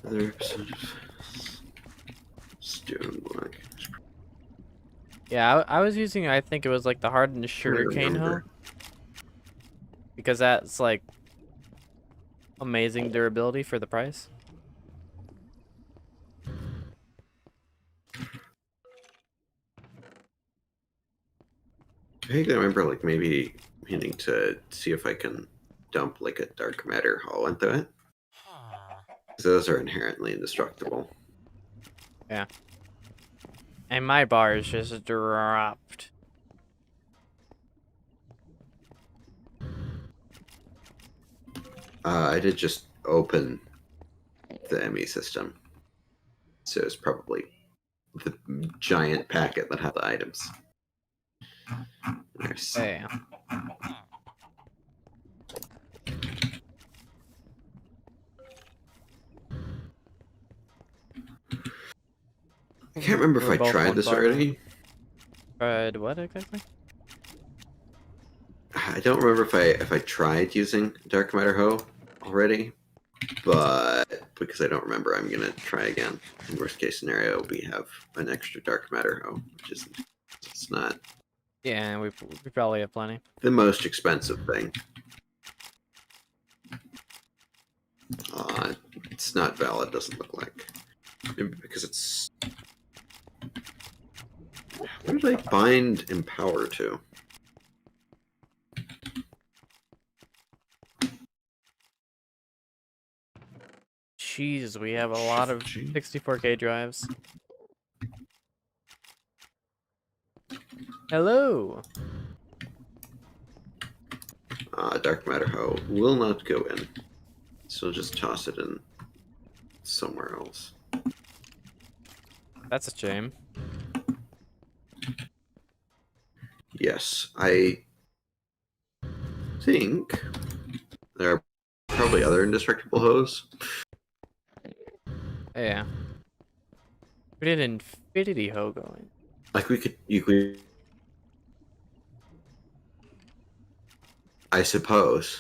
Other percentage of stoneblock. Yeah, I was using, I think it was like the hardened sugarcane hoe. Because that's like amazing durability for the price. I think I remember like maybe meaning to see if I can dump like a dark matter hull into it. Those are inherently indestructible. Yeah. And my bar is just dropped. I did just open the ME system, so it's probably the giant packet that had the items. There's... Yeah. I can't remember if We're I both tried one this bar now. already. Tried what exactly? I don't remember if I tried using dark matter hoe already, but because I don't remember, I'm gonna try again. In worst case scenario, we have an extra dark matter hoe, which is it's not Yeah, we probably have plenty. the most expensive thing. It's not valid. Doesn't look like. Maybe because it's. Where did I bind empower to? Jeez, we have a lot of 64K drives. Hello. Dark matter hoe will not go in, so just toss it in somewhere else. That's a shame. Yes, I think there are probably other indestructible hoes. Yeah. We did infinity hoe going. Like you could, I suppose.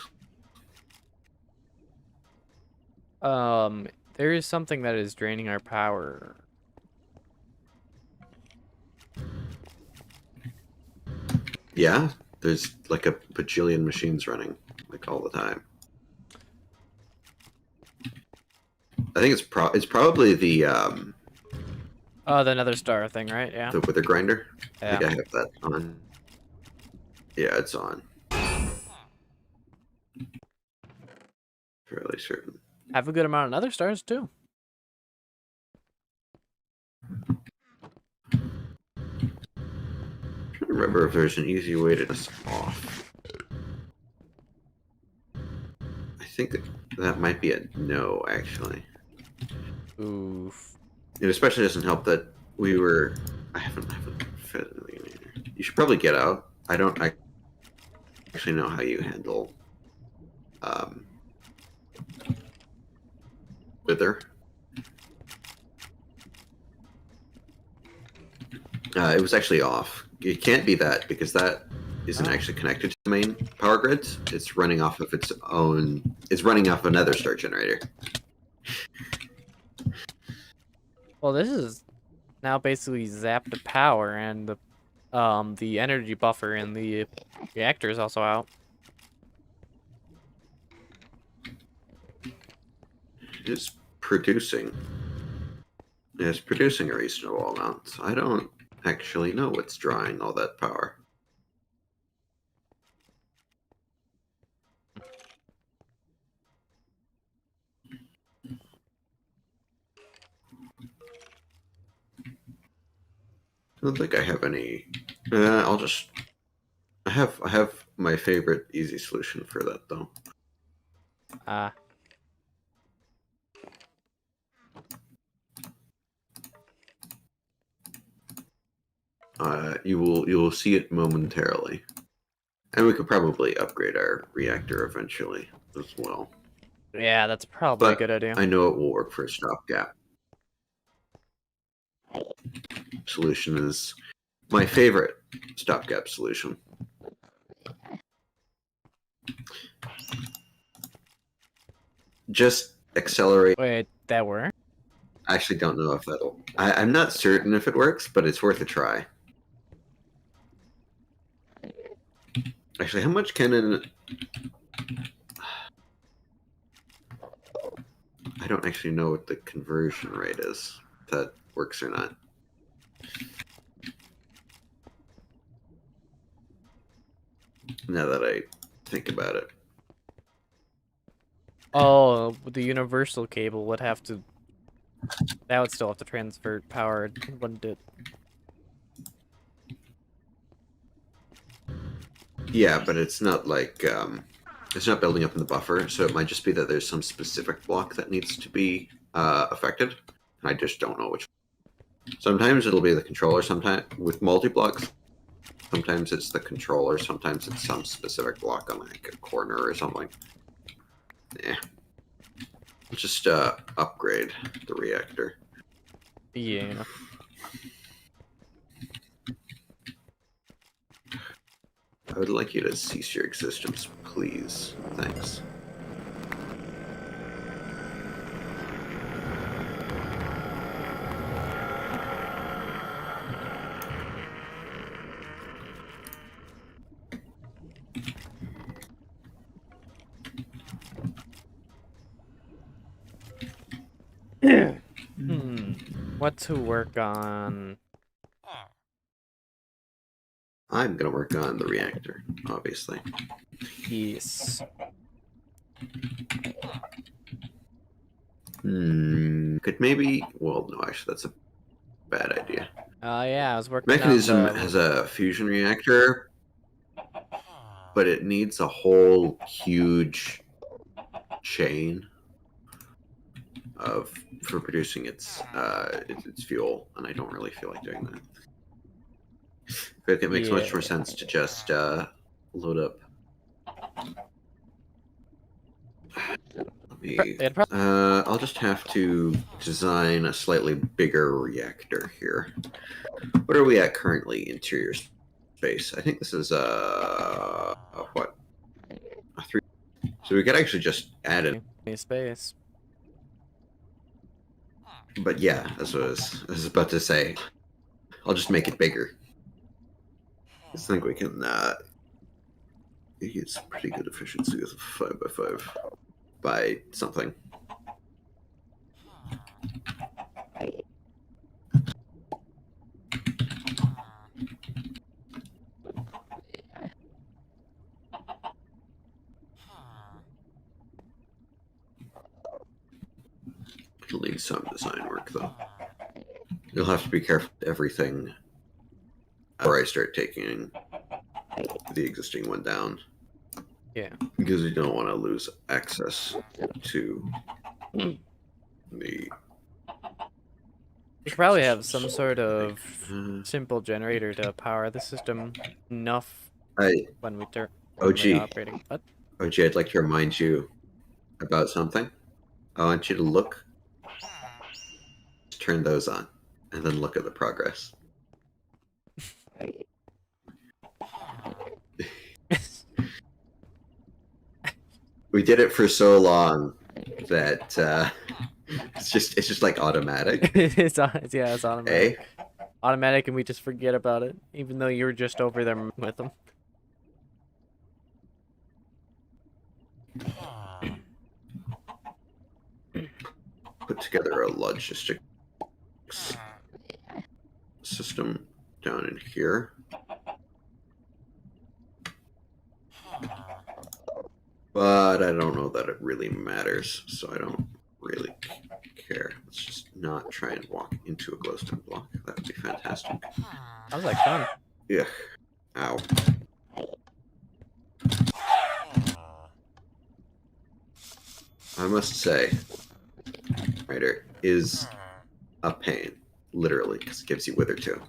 There is something that is draining our power. Yeah, there's like a bajillion machines running, like all the time. I think it's probably the Oh, the Nether Star thing, right? Yeah. the wither grinder. Yeah. I think I have that on. Yeah, it's on. Fairly certain. Have a good amount of Nether Stars too. I'm trying to remember if there's an easy way to this off. I think that might be a no, actually. Oof. It especially doesn't help that we were. I haven't fed anything in here. You should probably get out. I don't actually know how you handle wither. It was actually off. It can't be that because that isn't actually connected to the main power grid. It's running off of its own. It's running off another star generator. Well, this is now basically zapped the power, and the energy buffer in the reactor is also out. It's producing. It's producing a reasonable amount. So I don't actually know what's drawing all that power. I don't think I have any. I'll just. I have my favorite easy solution for that though. You will see it momentarily, and we could probably upgrade our reactor eventually as well. Yeah, that's probably But a good idea. I know it will work for a stopgap. Solution is my favorite stopgap solution. Just accelerate. Wait, that worked? I actually don't know if that'll. I'm not certain if it works, but it's worth a try. Actually, how much can an... I don't actually know what the conversion rate is. If that works or not. Now that I think about it. Oh, the universal cable would have to. That would still have to transfer power, wouldn't it? Yeah, but it's not like it's not building up in the buffer, so it might just be that there's some specific block that needs to be affected. I just don't know which. Sometimes it'll be the controller. Sometimes with multi-blocks, sometimes it's the controller. Sometimes it's some specific block on like a corner or something. Yeah, just upgrade the reactor. Yeah. I would like you to cease your existence, please. Thanks. What to work on? I'm gonna work on the reactor, obviously. Yes. Could maybe. Well, no, actually, that's a bad idea. Yeah, I was working on Mechanism the. has a fusion reactor, but it needs a whole huge chain of for producing its fuel, and I don't really feel like doing that. I feel like it makes much more sense to just load up. I'll just have to design a slightly bigger reactor here. What are we at currently? Interior space. I think this is a what? A 3. So we could actually just add it. Space. But yeah, that's what I was about to say. I'll just make it bigger. I think we can get some pretty good efficiency with a 5x5 by something. It'll need some design work though. You'll have to be careful with everything before I start taking the existing one down. Yeah. Because you don't want to lose access to the. We could probably have some sort of simple generator to power the system enough when we operating. What? OG, I'd like to remind you about something. I want you to look, turn those on, and then look at the progress. We did it for so long that it's just like automatic. it's automatic. Automatic, and we just forget about it, even though you were just over there with them. Put together a logistics system down in here. But I don't know that it really matters, so I don't really care. Let's just not try and walk into a glowstone block. That would be fantastic. That was like fun. Yeah. Ow. I must say, Writer is a pain, literally, because it gives you Wither too.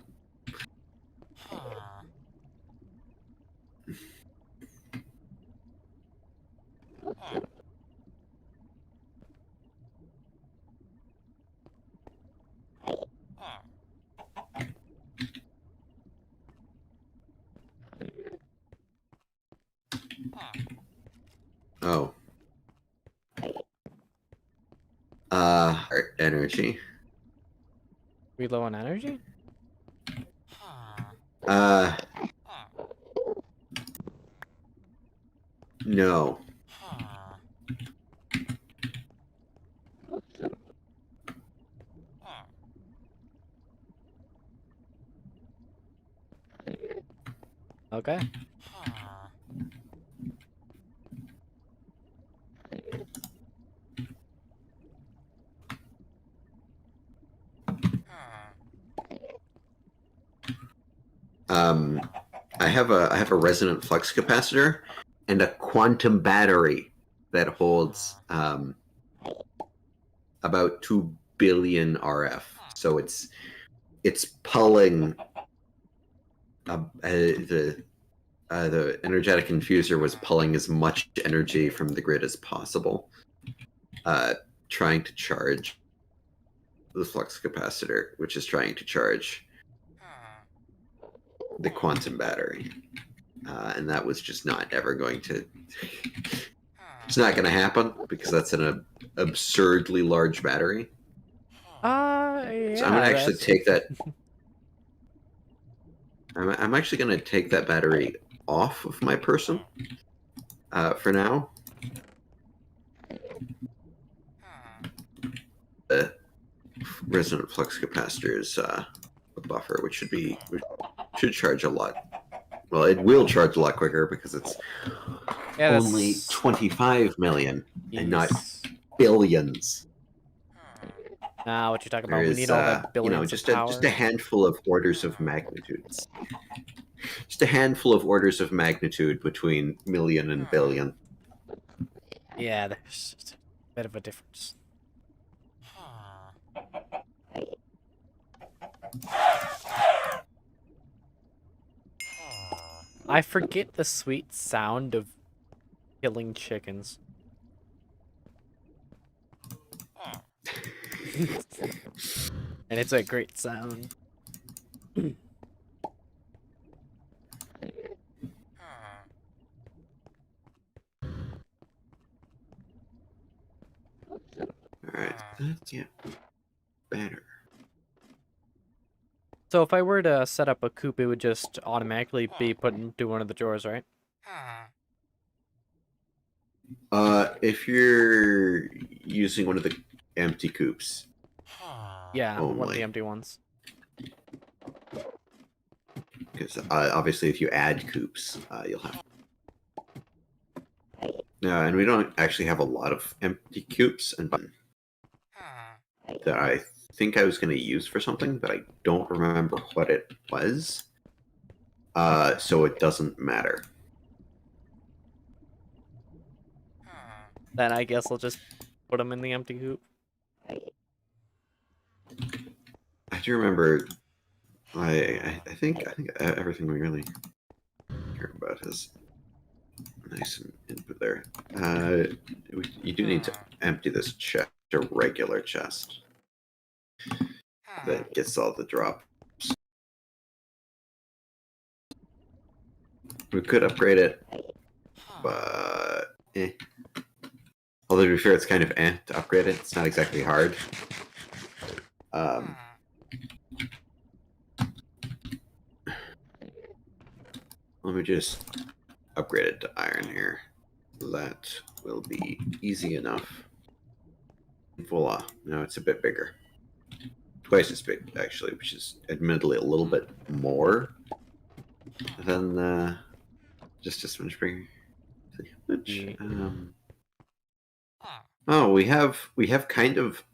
Oh. Energy. We low on energy? Uh, no. Okay. Um, I have a resonant flux capacitor and a quantum battery that holds about 2 billion RF. So it's pulling the energetic infuser was pulling as much energy from the grid as possible, trying to charge the flux capacitor, which is trying to charge the quantum battery. And that was just not ever going to. It's not going to happen because that's an absurdly large battery. Yeah. So I'm going to actually take that. I'm actually going to take that battery off of my person for now. The resonant flux capacitor is a buffer, which should charge a lot. Well, it will charge a lot quicker because it's only 25 million and not billions. Nah, what you talking about? There We is, need all the billions just of power. just a handful of orders of magnitudes. Just a handful of orders of magnitude between million and billion. Yeah, there's a bit of a difference. I forget the sweet sound of killing chickens. And it's a great sound. Alright, that's better. So if I were to set up a coop, it would just automatically be put into one of the drawers, right? If you're using one of the empty coops. Yeah, one of Only. the empty ones. Because obviously if you add coops, you'll have. No, and we don't actually have a lot of empty coops, and that I think I was going to use for something, but I don't remember what it was. So it doesn't matter. Then I guess I'll just put them in the empty coop. I do remember. I think everything we really care about is nice and input there. You do need to empty this chest, a regular chest that gets all the drops. We could upgrade it, but although to be fair, it's kind of to upgrade it. It's not exactly hard. Let me just upgrade it to iron here. That will be easy enough. Voila. Now it's a bit bigger. Twice as big, actually, which is admittedly a little bit more than just a much bigger. Oh, we have kind of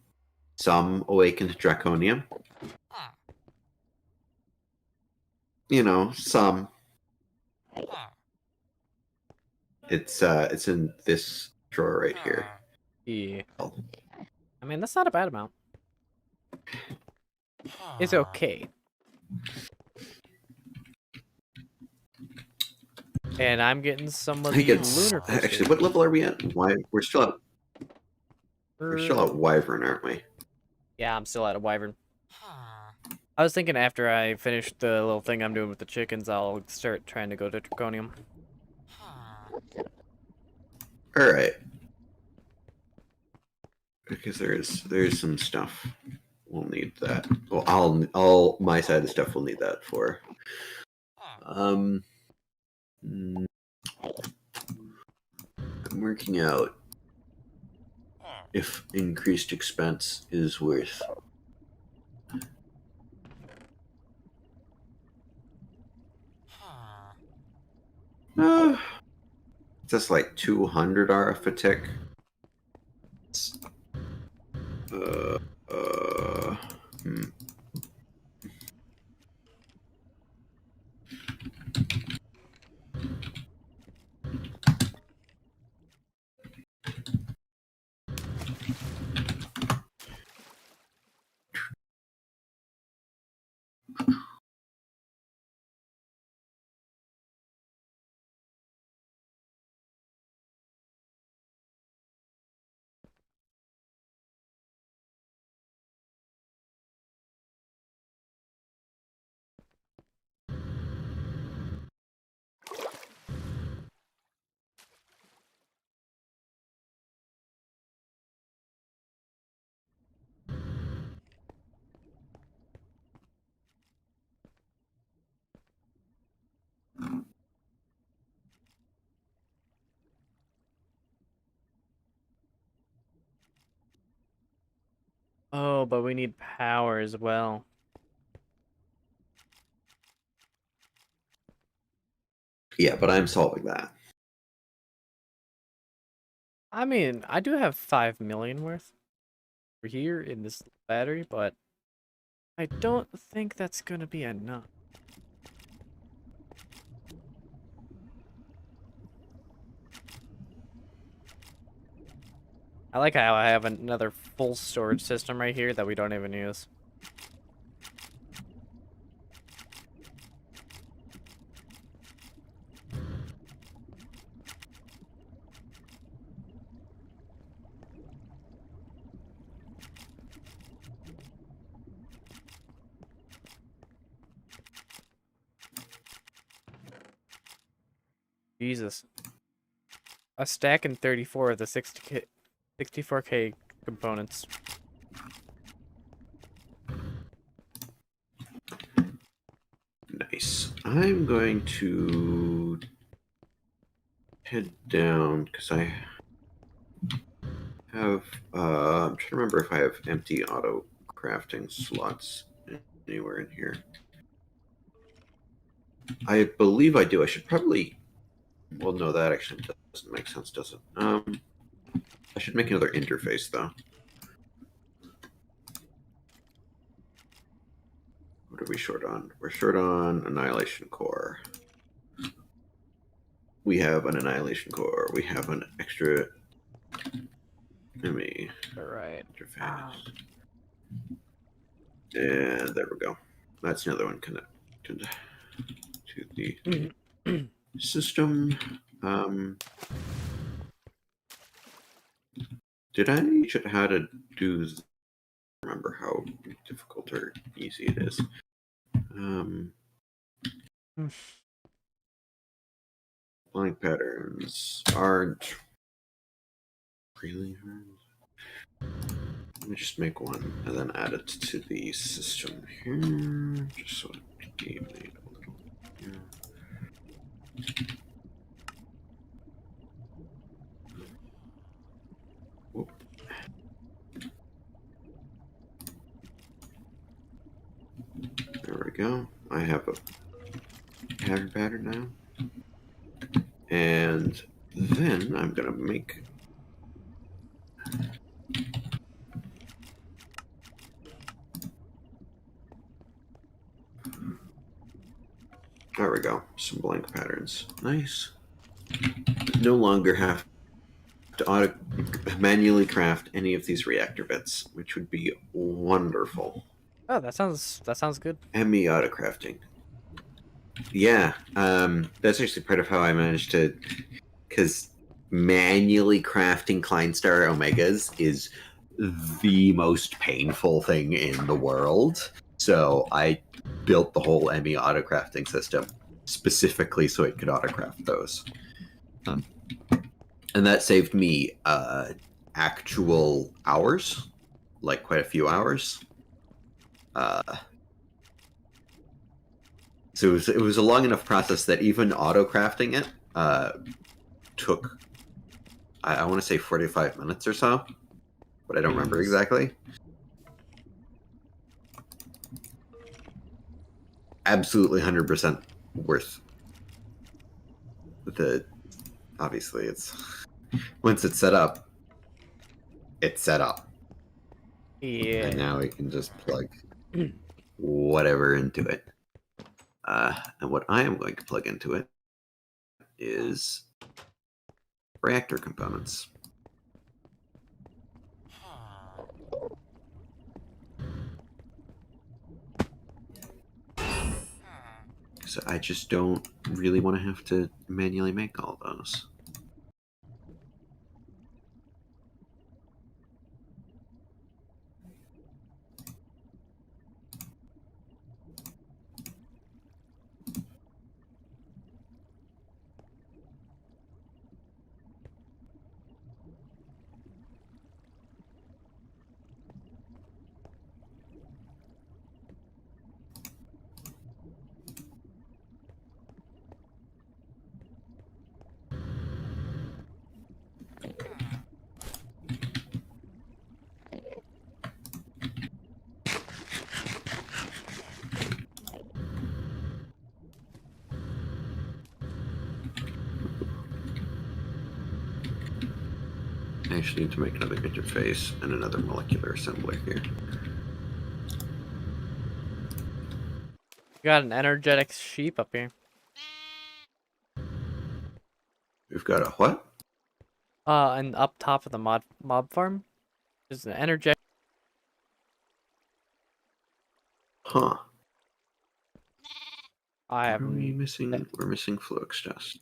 some awakened draconium. You know, some. It's in this drawer right here. Yeah. I mean, that's not a bad amount. It's okay. And I'm getting some of the lunar crystals. Actually, what level are we at? Why we're still at Wyvern, aren't we? Yeah, I'm still at a Wyvern. I was thinking after I finish the little thing I'm doing with the chickens, I'll start trying to go to Draconium. Alright. Because there's some stuff we'll need that. Well, all my side of the stuff will need that for. I'm working out if increased expense is worth. Just like 200 RF a tick. Uh, uh, hmm. Oh, but we need power as well. Yeah, but I'm solving that. I mean, I do have 5 million worth for here in this battery, but I don't think that's gonna be enough. I like how I have another full storage system right here that we don't even use. Jesus. A stack and 34 of the 60K, 64K components. Nice. I'm going to head down because I have. I'm trying to remember if I have empty auto crafting slots anywhere in here. I believe I do. I should probably. Well, no, that actually doesn't make sense, does it? I should make another interface though. What are we short on? We're short on Annihilation Core. We have an Annihilation Core. We have an extra. Let me. All right. Interface. And there we go. That's another one connected to the system. Did I teach it how to do? Remember how difficult or easy it is. Blank patterns aren't really hard. Let me just make one and then add it to the system here, just so it can be made a little. Whoop. There we go. I have a pattern now. And then I'm going to make. There we go. Some blank patterns. Nice. No longer have to manually craft any of these reactor bits, which would be wonderful. Oh, that sounds good. ME auto crafting. Yeah, that's actually part of how I managed to, because manually crafting Kleinstar Omegas is the most painful thing in the world. So I built the whole ME auto crafting system specifically so it could auto craft those. And that saved me actual hours, like quite a few hours. Uh, so it was a long enough process that even auto crafting it took, I want to say 45 minutes or so, but I don't remember Jeez. exactly. Absolutely 100% worth the. Obviously, it's once it's set up, it's set up. And Yeah. now we can just plug whatever into it. And what I am going to plug into it is reactor components. So I just don't really want to have to manually make all those. I actually need to make another interface and another molecular assembler here. Got an energetic sheep up here. We've got a what? And up top of the mob farm is an energetic. Huh. I have. What are we missing? We're missing flow exhaust.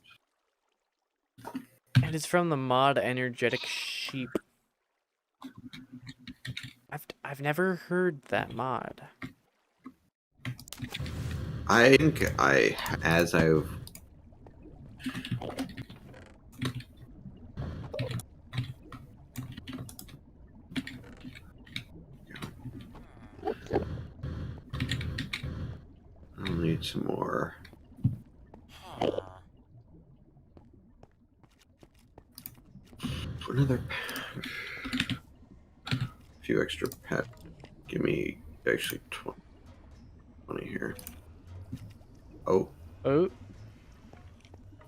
It is from the mod energetic sheep. I've never heard that mod. I think as I've I'll need some more. Another few extra pet. Give me actually 20 here. Oh, Oh,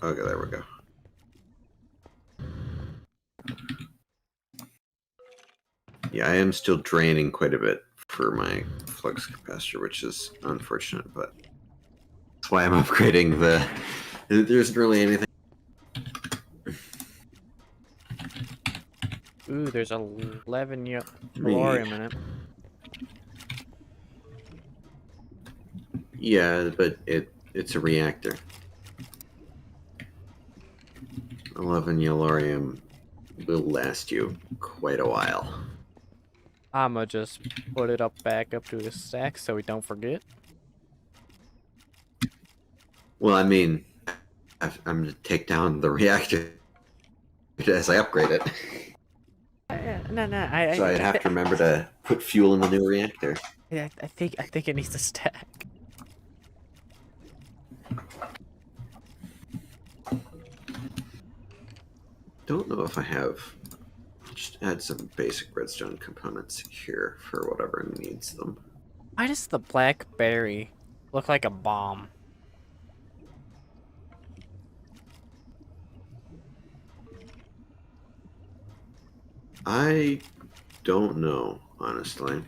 okay, there we go. Yeah, I am still draining quite a bit for my flux capacitor, which is unfortunate, but that's why I'm upgrading the. There isn't really anything. ooh, there's 11 Me. valorium in it. Yeah, but it's a reactor. 11 yellorium will last you quite a while. I'ma just put it back up to the stack so we don't forget. Well, I mean, I'm going to take down the reactor as I upgrade it. No, So I'd have to remember to put fuel in the new reactor. I think it needs a stack. Don't know if I have. Just add some basic redstone components here for whatever needs them. Why does the black berry look like a bomb? I don't know, honestly.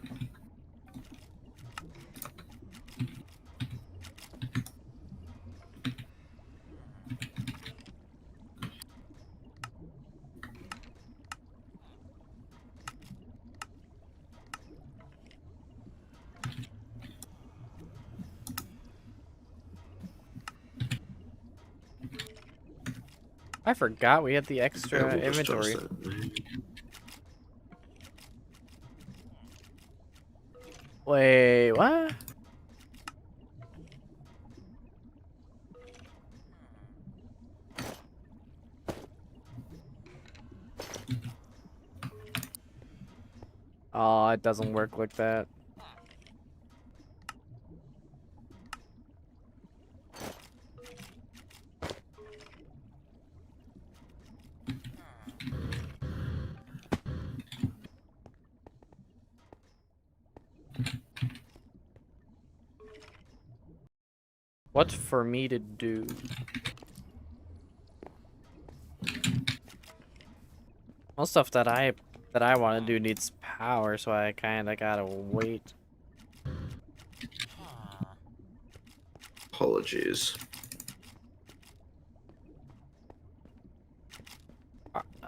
I forgot we had the Yeah, extra we'll just toss inventory. that. Wait, what? Oh, it doesn't work like that. What for me to do? Most stuff that I want to do needs power, so I kind of gotta wait. Apologies.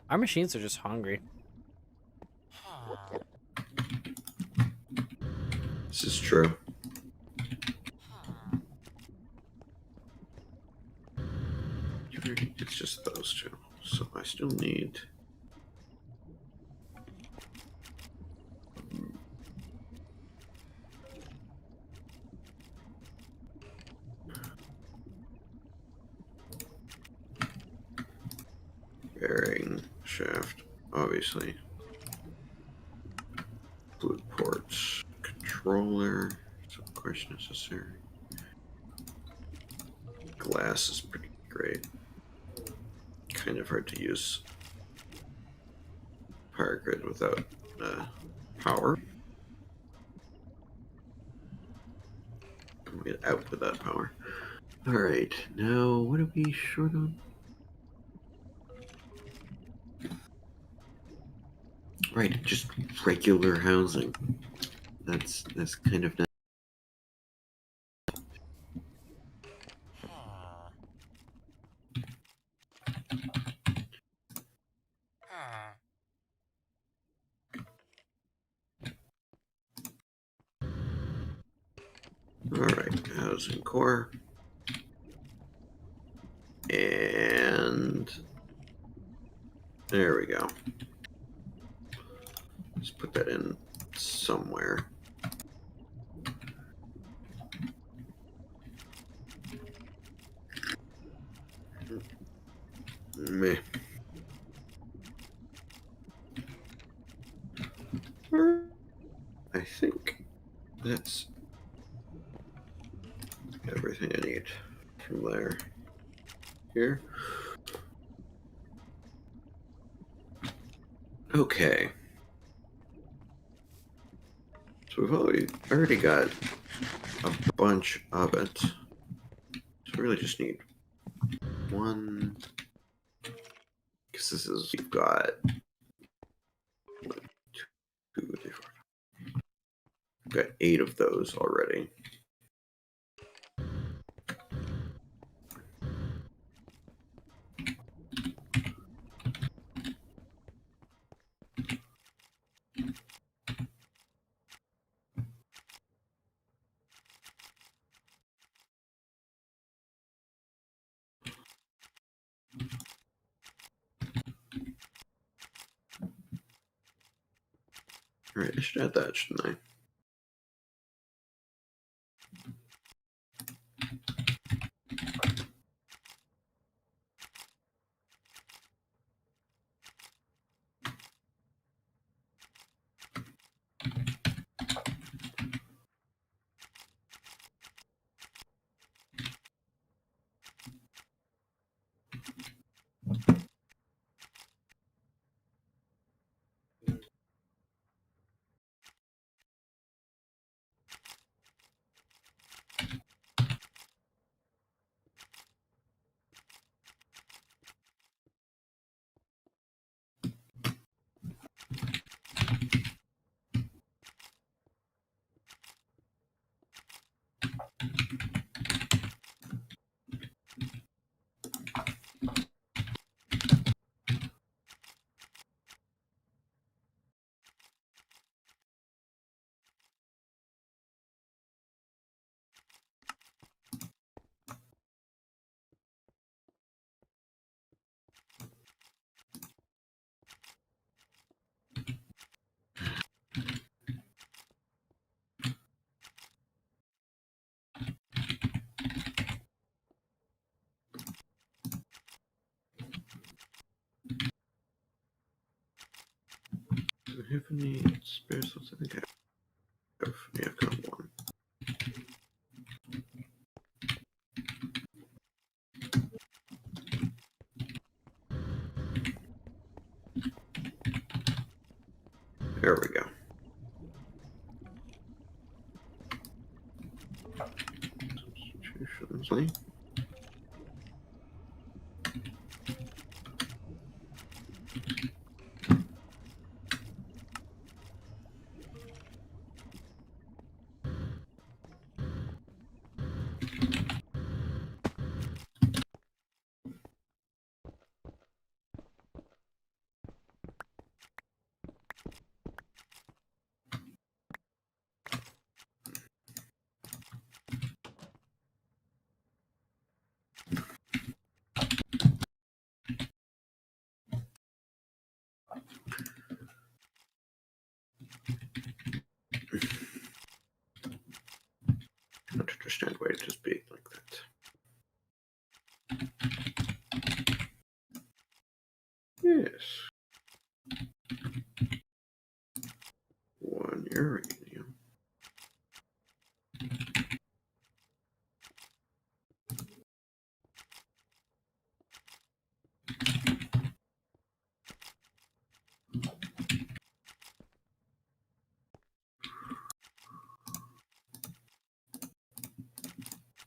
Our machines are just hungry. This is true. It's just those two. So I still need... bearing shaft, obviously. Fluid ports, controller, so of course necessary. Glass is pretty great. Kind of hard to use power grid without power. Get out with that power. All right, now what are we short on? Right, just regular housing. That's kind of nice. All right, housing core. And there we go. Let's put that in somewhere. Meh. I think that's everything I need from there. Here. Okay. So we've already got a bunch of it. So we really just need one. Because this is, we've got 1, 2, 3, 4. We've got 8 of those already. All right, I should add that, shouldn't I? Do I have any spare slots? I think I have. Yeah, I've got 1. There we go. Substitutions. actually. I don't understand why it just be like that. Yes. 1 uranium.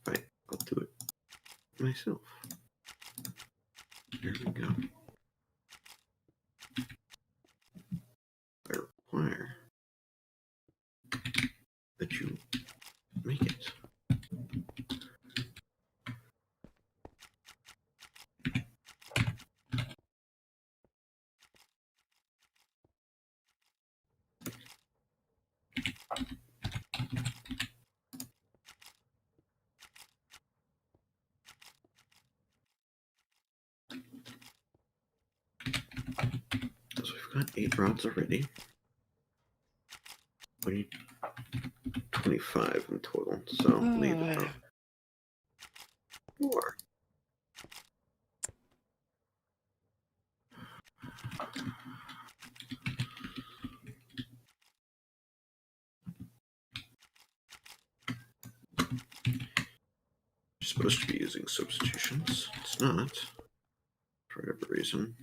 Right, I'll do it myself. There we go. I require that you make it. So we've got 8 rods already. We need 25 in total, so leave about 4. You're supposed to be using substitutions. It's not, for whatever reason.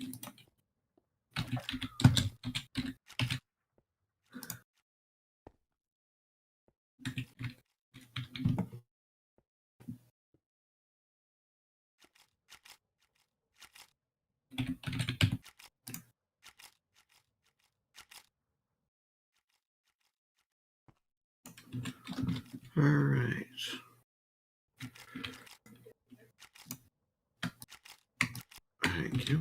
All right. Thank you.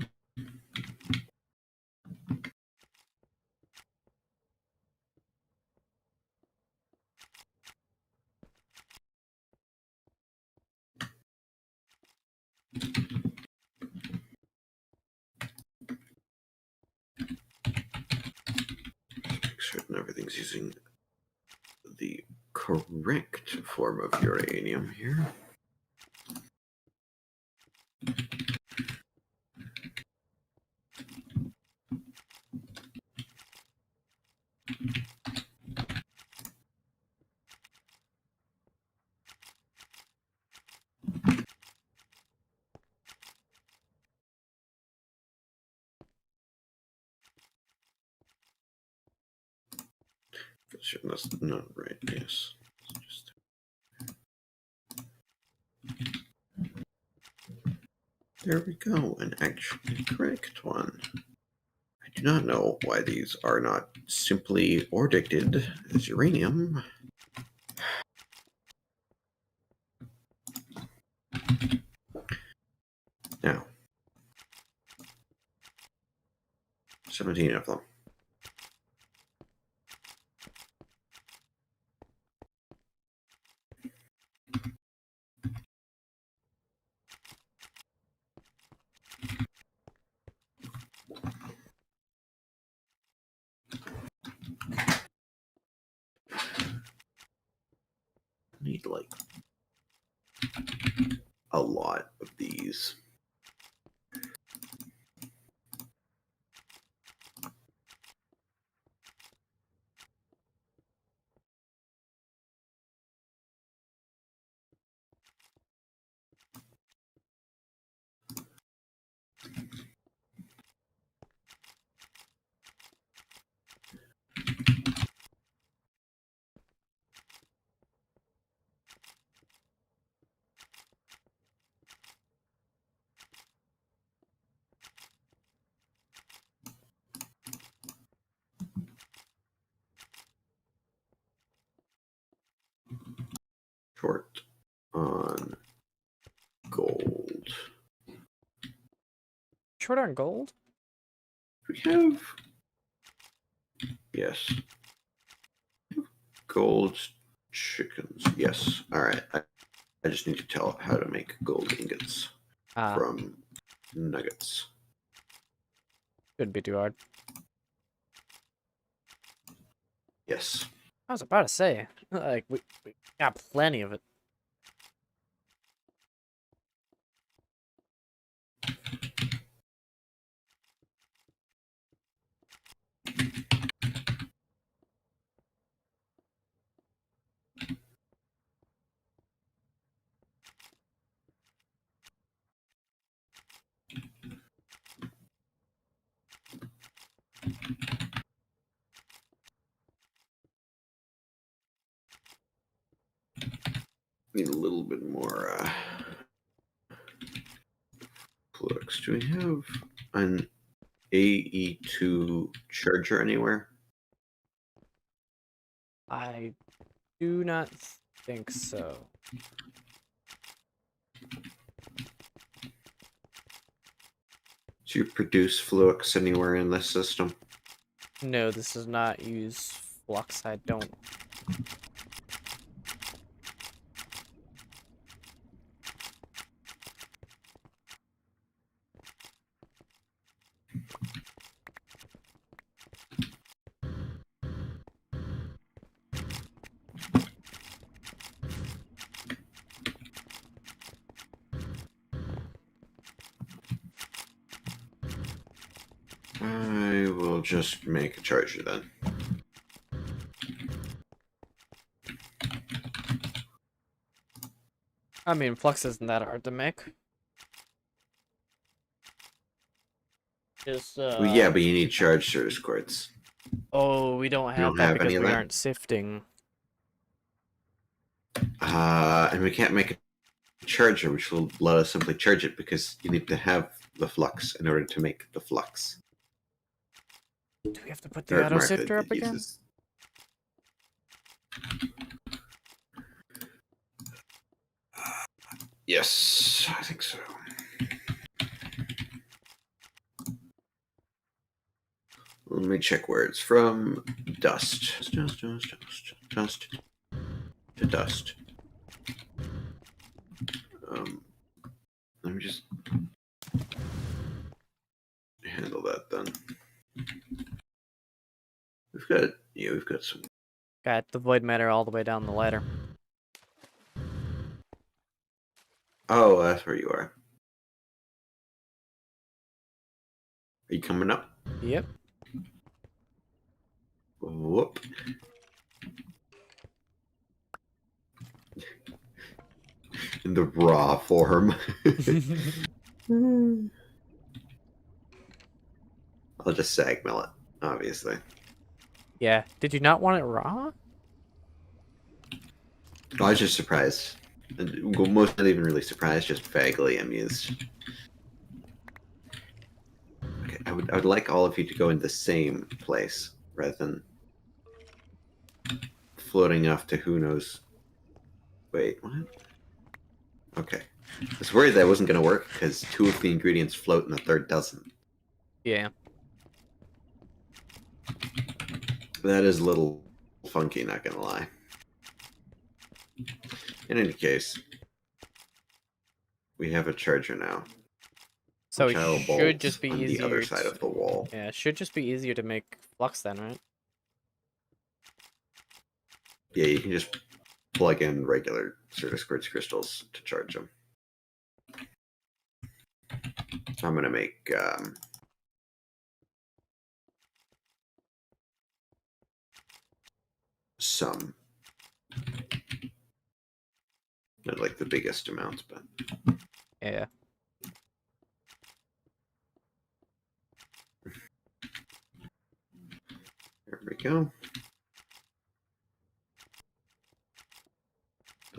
Make certain everything's using the correct form of uranium here. That's not right, yes. There we go, an actually correct one. I do not know why these are not simply ordicted as uranium. Now, 17 of them. Need like a lot of these. short on gold. Short on gold? We have, yes, gold chickens. Yes. All right. I just need to tell how to make gold ingots from nuggets. Shouldn't be too hard. Yes. I was about to say, like, we got plenty of it. Need a little bit more flux. Do we have an AE2 charger anywhere? I do not think so. Do you produce flux anywhere in this system? No, this does not use flux. I don't. I will just make a charger then. I mean, flux isn't that hard to make. Just Well, yeah, but you need charge service cords. Oh, we don't You have don't that have because any of we that? aren't sifting. And we can't make a charger, which will let us simply charge it because you need to have the flux in order to make the flux. Do we have to put the Or auto Martha sifter up again? uses. Yes, I think so. Let me check where it's from. Dust. Dust to dust. Let me just handle that then. We've got some. Got the void matter all the way down the ladder. Oh, that's where you are. Are you coming up? Yep. Whoop. In the raw form. I'll just sag mill it, obviously. Yeah. Did you not want it raw? I was just surprised. Most not even really surprised, just vaguely amused. Okay, I would like all of you to go in the same place rather than floating off to who knows. Wait, what? Okay. I was worried that wasn't going to work because two of the ingredients float and the third doesn't. Yeah. That is a little funky, not going to lie. In any case, we have a charger now. So Which it I will should bolt just be on the other easier side of the wall. Yeah, it should just be easier to make flux then, right? Yeah, you can just plug in regular Certus Quartz crystals to charge them. So I'm going to make some. Not like the biggest amounts, but Yeah. there we go.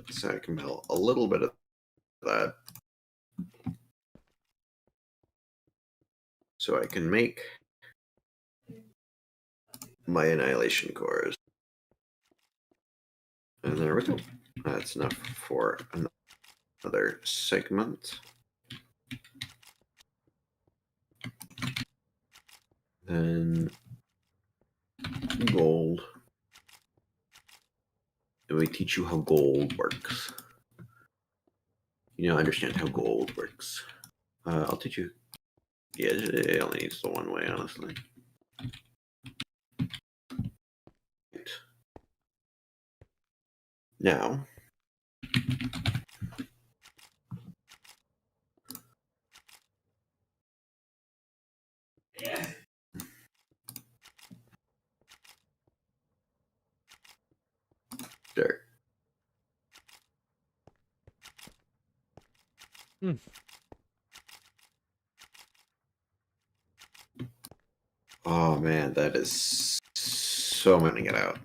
So I can mill a little bit of that. So I can make my annihilation cores. And there we go. That's enough for another segment. Then gold. And we teach you how gold works. You now understand how gold works. I'll teach you. Yeah, it only needs the one way, honestly. Right. Now, dirt. Hmm. Oh man, that is so many to get out.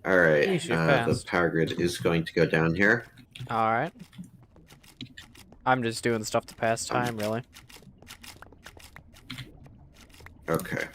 All right, Eesh, you're the fast. power grid is going to go down here. Alright. I'm just doing stuff to pass time, really. Okay.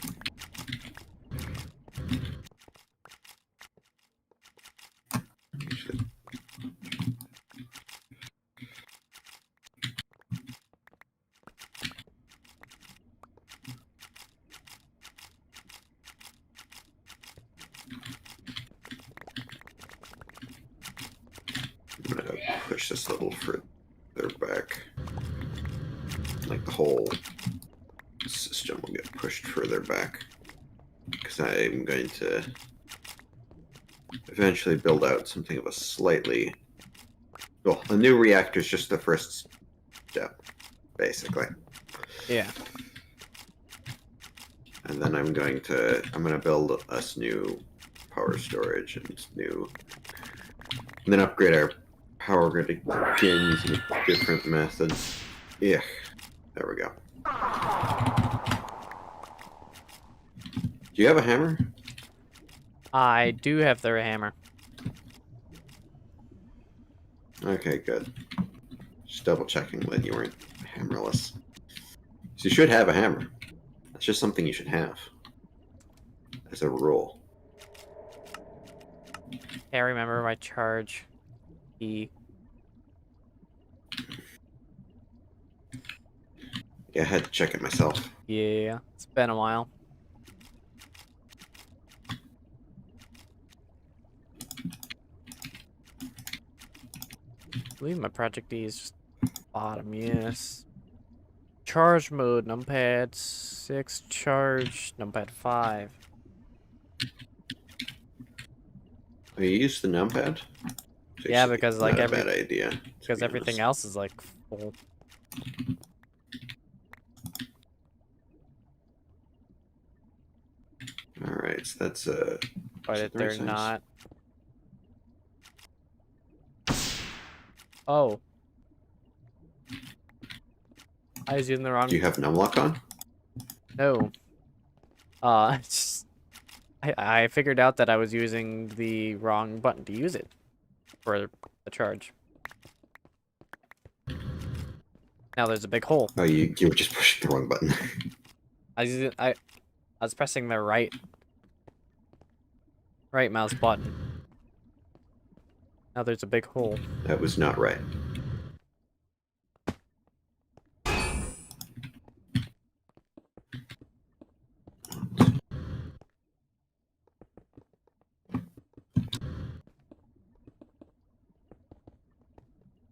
I'm gonna push this a little further back. Like the whole system will get pushed further back. Because I'm going to eventually build out something of a slightly... Well, a new reactor is just the first step, basically. Yeah. And then I'm gonna build us new power storage and then upgrade our power grid again using different methods. Yeah, there we go. Do you have a hammer? I do have their hammer. Okay, good. Just double checking that you weren't hammerless. So you should have a hammer. That's just something you should have. As a rule. Can't remember my charge key. Yeah, I had to check it myself. Yeah, it's been a while. I believe my project D is just bottom, yes. Charge mode, numpad 6, charge, numpad 5. Oh, you use the numpad? It's Yeah, actually because like not a bad idea. because everything else is like full. Alright, so that's But is if it the right they're size? not. Oh. I was using the wrong. Do you have numlock on? No. Just, I figured out that I was using the wrong button to use it for the charge. Now there's a big hole. Oh, you were just pushing the wrong button. I was pressing the right mouse button. Now there's a big hole. That was not right.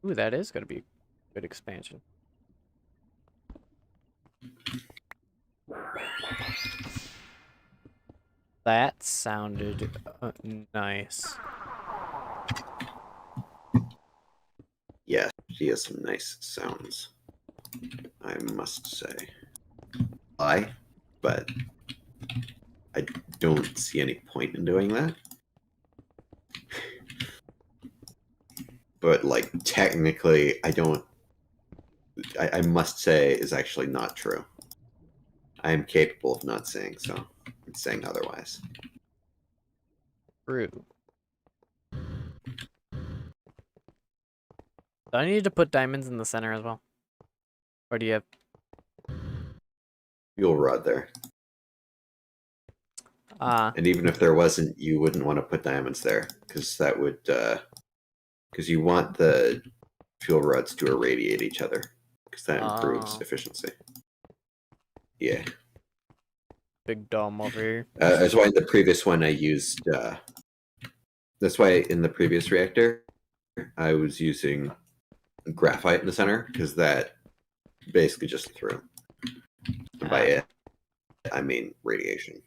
Ooh, that is gonna be a good expansion. That sounded nice. Yeah, she has some nice sounds. I must say. But I don't see any point in doing that. But like technically I must say is actually not true. I am capable of not saying so. I'm saying otherwise. True. Do I need to put diamonds in the center as well? Or do you have... Fuel rod there. And even if there wasn't, you wouldn't want to put diamonds there because that would because you want the fuel rods to irradiate each other because that improves efficiency. Yeah. Big dumb over here. That's why in the previous one I used. That's why in the previous reactor I was using graphite in the center because that basically just threw. And by it, I mean radiation.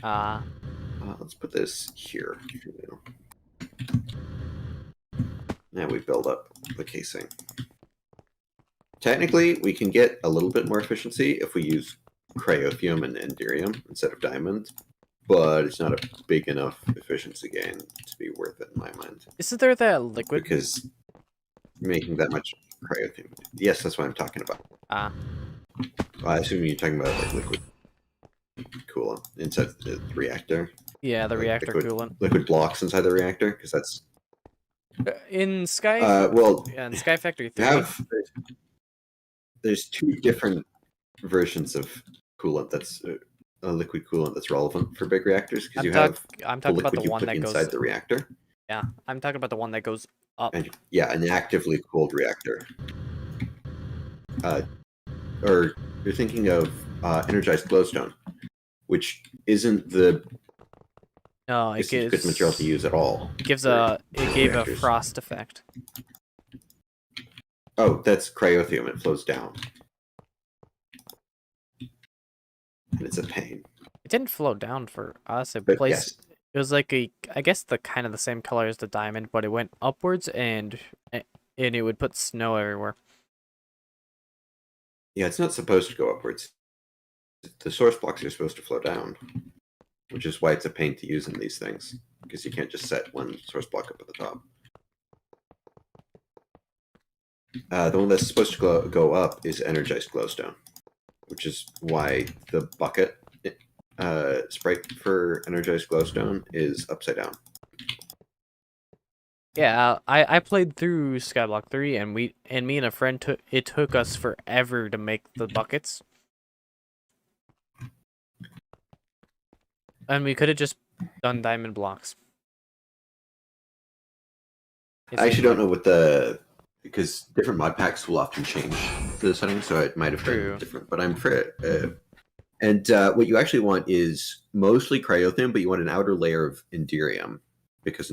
Let's put this here. Now we build up the casing. Technically, we can get a little bit more efficiency if we use cryothium and enderium instead of diamond, but it's not a big enough efficiency gain to be worth it in my mind. Isn't there that liquid? Because making that much cryothium. Yes, that's what I'm talking about. Well, I assume you're talking about like liquid coolant inside the reactor. Yeah, the reactor coolant. Liquid blocks inside the reactor, because that's in Sky. Yeah, in Sky Factory 3. There's two different versions of coolant that's a liquid coolant that's relevant for big reactors because I'm talking about the one that goes inside the reactor. Yeah, I'm talking about the one that goes up. And, yeah, an actively cooled reactor. Or you're thinking of energized glowstone, which isn't the it gives good material to use at all. It gave a frost effect. Oh, that's cryothium. It flows down. And it's a pain. It didn't flow down for us. It was like I guess the kind of the same color as the diamond, but it went upwards and it would put snow everywhere. Yeah, it's not supposed to go upwards. The source blocks are supposed to flow down, which is why it's a pain to use in these things, because you can't just set one source block up at the top. The one that's supposed to go up is energized glowstone, which is why the bucket sprite for energized glowstone is upside down. Yeah, I played through Skyblock 3 and me and a friend took us forever to make the buckets. And we could have just done diamond blocks. I actually don't know what because different mod packs will often change the settings, so it might have been different, but I'm for it. And what you actually want is mostly cryothium, but you want an outer layer of enderium, because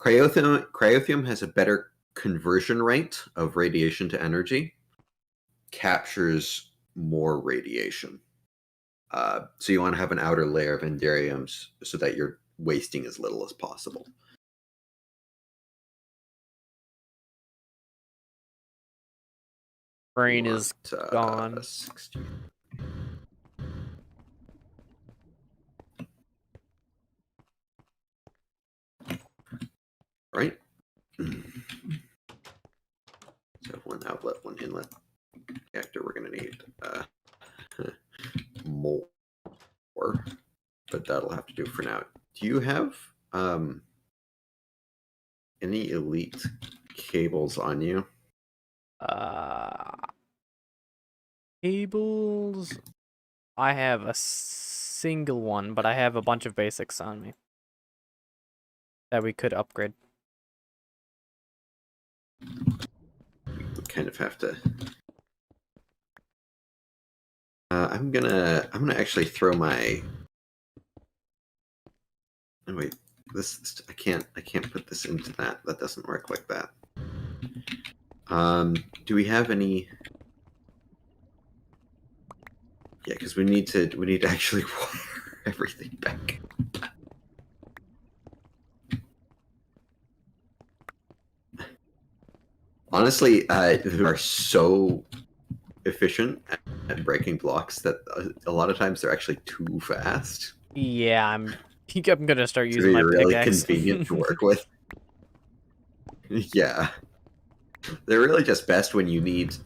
cryothium has a better conversion rate of radiation to energy, captures more radiation. So you want to have an outer layer of enderiums so that you're wasting as little as possible. Brain is gone. 16. Right? So one outlet, one inlet reactor. We're going to need more, but that'll have to do for now. Do you have any elite cables on you? Cables. I have a single one, but I have a bunch of basics on me that we could upgrade. We kind of have to. I'm gonna actually throw my. Oh wait, this I can't put this into that. That doesn't work like that. Do we have any? Yeah, because we need to actually wire everything back. Honestly, we are so efficient at breaking blocks that a lot of times they're actually too fast. Yeah, I'm gonna start using my really pickaxe. Convenient to work with. Yeah, they're really just best when you need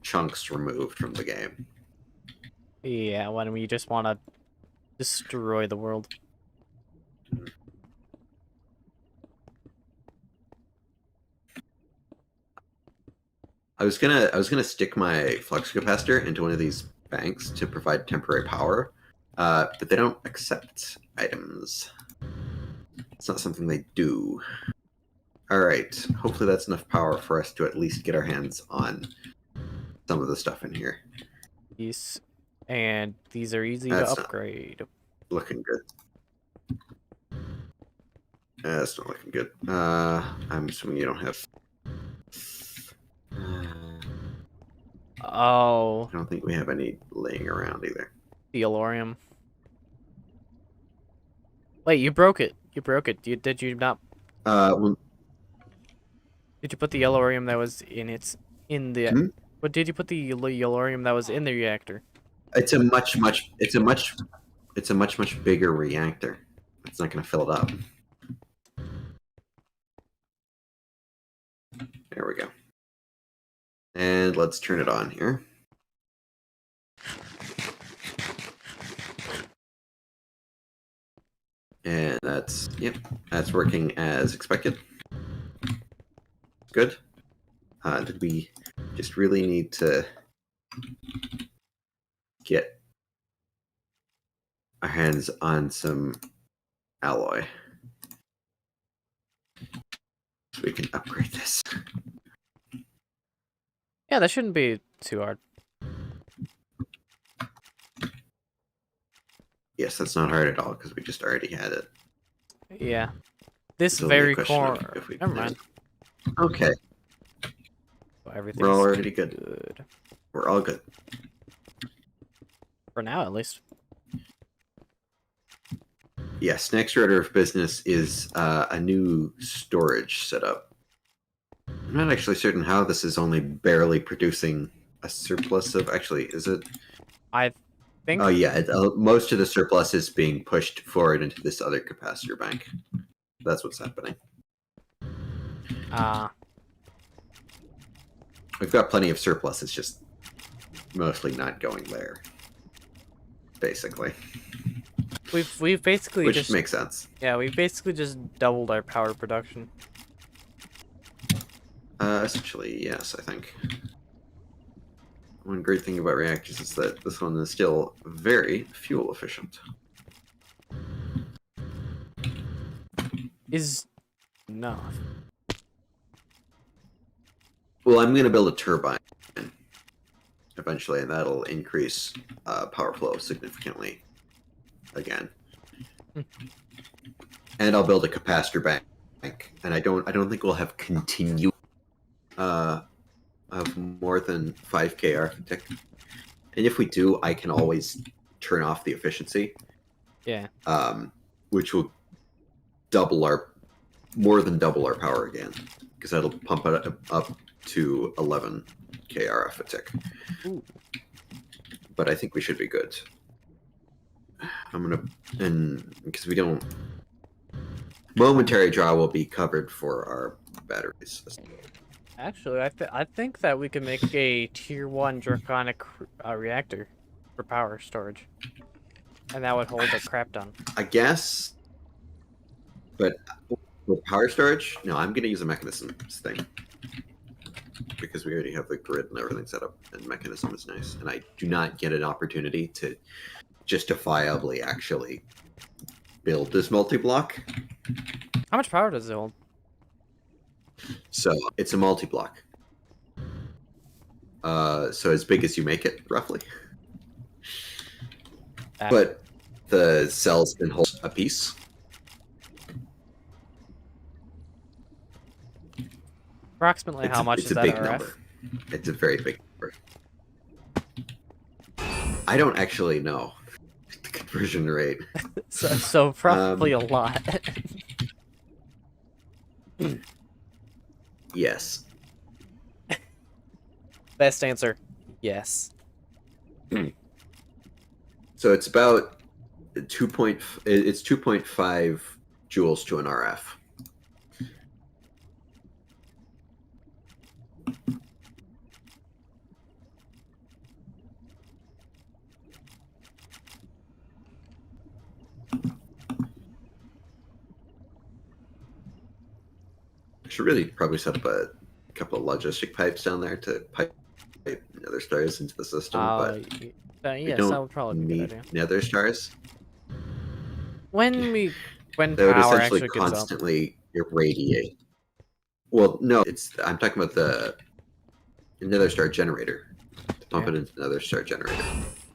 chunks removed from the game. Yeah, when we just want to destroy the world. I was gonna stick my flux capacitor into one of these banks to provide temporary power, but they don't accept items. It's not something they do. All right, hopefully that's enough power for us to at least get our hands on some of the stuff in here. These, and these are easy to That's not upgrade. looking good. That's not looking good. I'm assuming you don't have. Oh, I don't think we have any laying around either. the Elorium. Wait, you broke it. You broke it. Did you not? Well, Did you put the Elorium that was in the? Hmm? What did you put the Elorium that was in the reactor? it's a much bigger reactor. It's not going to fill it up. There we go. And let's turn it on here. And that's working as expected. Good. We just really need to get our hands on some alloy so we can upgrade this. Yeah, that shouldn't be too hard. Yes, that's not hard at all because we just already had it. Yeah. This It's only a very question of core. if we Never can- mind. Okay, Everything's we're already good. good. We're all good. For now, at least. Yes, next order of business is a new storage setup. I'm not actually certain how this is only barely producing a surplus of. Actually, is it? I think. Oh yeah, most of the surplus is being pushed forward into this other capacitor bank. That's what's happening. We've got plenty of surplus. It's just mostly not going there. Basically, We've basically which just makes sense. yeah, we basically just doubled our power production. Essentially, yes. I think one great thing about reactors is that this one is still very fuel efficient. Is enough. Well, I'm going to build a turbine eventually, and that'll increase power flow significantly again. And I'll build a capacitor bank, and I don't think we'll have continued of more than 5k architect. And if we do, I can always turn off the efficiency. Yeah. Which will more than double our power again, because that'll pump it up to 11 KRF a tick. Ooh. But I think we should be good. And because we don't, momentary draw will be covered for our batteries. Actually, I think that we could make a tier 1 draconic reactor for power storage, and that would hold a crap ton. I guess, but for power storage, no, I'm going to use a mechanism thing because we already have the grid and everything set up, and mechanism is nice. And I do not get an opportunity to justifiably actually build this multi-block. How much power does it hold? So it's a multi-block. So as big as you make it, roughly. But the cells can hold a piece. Approximately how much is that big RF? number. It's a very big number. I don't actually know the conversion rate. So probably a lot. Yes. Best answer, yes. So it's about 2.5 joules to an RF. I should really probably set up a couple of logistic pipes down there to pipe other stars into the system. But We Yes, that don't would probably be a good need idea. nether stars. When That would power essentially actually gets up. constantly irradiate. Well, no, I'm talking about the nether star generator. To pump Yeah. it into another star generator.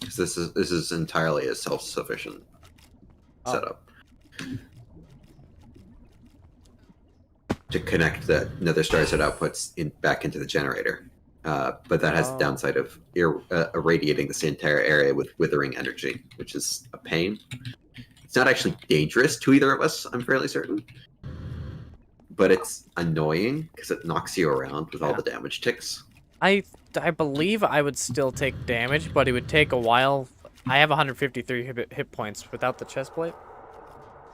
Because this is entirely a self-sufficient Oh. setup. To connect the nether stars it outputs back into the generator. But that has the Oh. downside of irradiating this entire area with withering energy, which is a pain. It's not actually dangerous to either of us, I'm fairly certain. But it's annoying because it knocks you around with all the damage ticks. I believe I would still take damage, but it would take a while. I have 153 hit points without the chest plate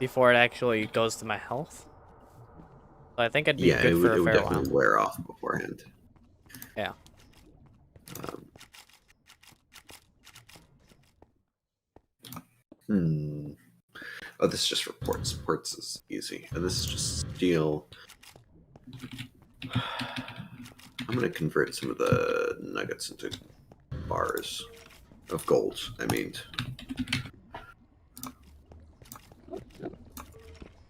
before it actually goes to my health. So I think I'd be Yeah, good for a it would fair while. definitely wear off beforehand. Yeah. Um, hmm. Oh, this is just reports. Reports is easy. And this is just steel. I'm going to convert some of the nuggets into bars of gold, I mean.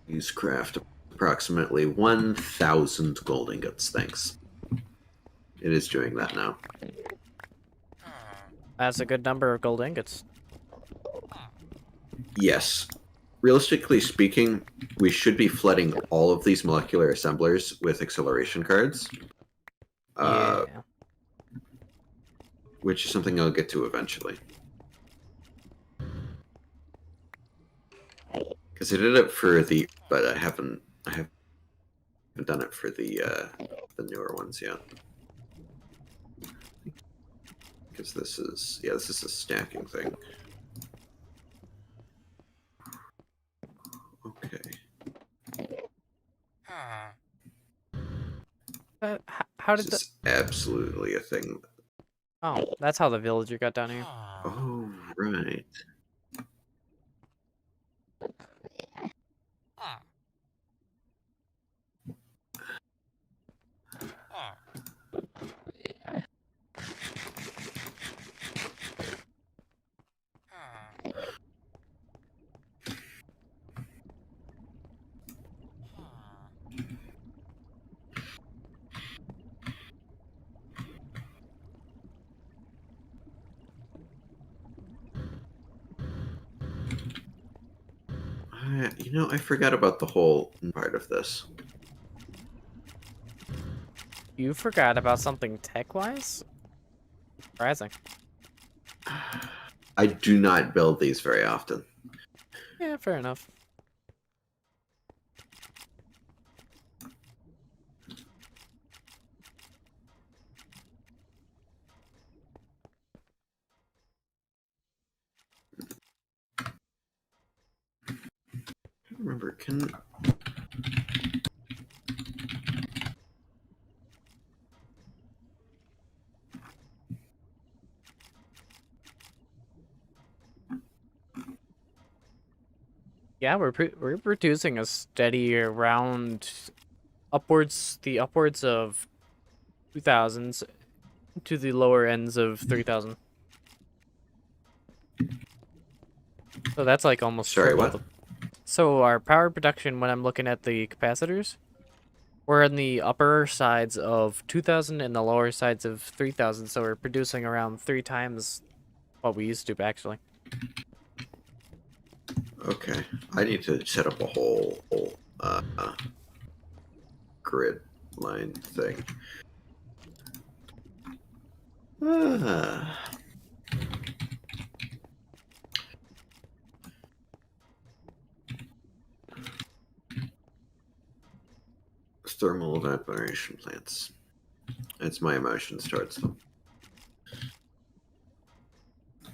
Use craft approximately 1,000 gold ingots, thanks. It is doing that now. That's a good number of gold ingots. Yes. Realistically speaking, we should be flooding all of these molecular assemblers with acceleration cards. Yeah. Which is something I'll get to eventually. Because I did it for but I haven't done it for the newer ones yet. Because this is a stacking thing. Okay. How This did the... is absolutely a thing. Oh, that's how the villager got down here. Oh, right. I forgot about the whole part of this. You forgot about something tech-wise? Surprising. I do not build these very often. Yeah, fair enough. I don't remember, Yeah, we're producing a steady around upwards of 2000s to the lower ends of 3000. So that's like almost Sorry, triple what? the... So our power production, when I'm looking at the capacitors, we're in the upper sides of 2000 and the lower sides of 3000, so we're producing around 3 times what we used to, actually. Okay. I need to set up a whole grid line thing. Ah. Thermal evaporation plants. It's my emotions towards them.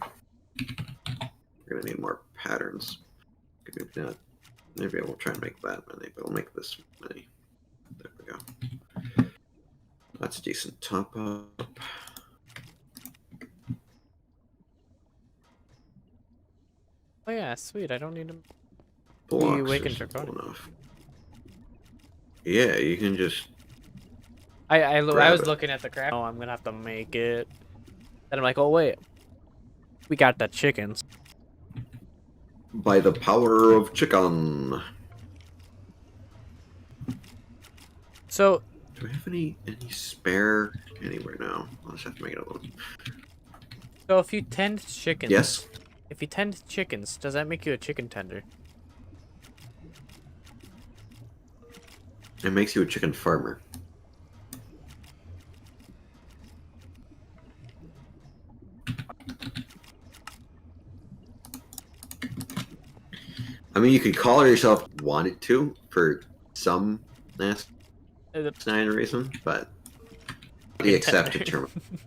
We're gonna need more patterns. Maybe not. Maybe I won't try and make that many, but I'll make this many. There we go. That's a decent top up. Oh yeah, sweet. I don't need to be Blocks are awakened simple draconic. enough. Yeah, you can just I grab was it. looking at the craft. Oh, I'm gonna have to make it. Then I'm like, oh wait. We got the chickens. By the power of chicken. So, Do I have any spare anywhere now? I'll just have to make it a little. so if you tend chickens, Yes. if you tend chickens, does that make you a chicken tender? It makes you a chicken farmer. I mean, you could call yourself wanted to for some The asinine reason, but the chicken accepted tender. term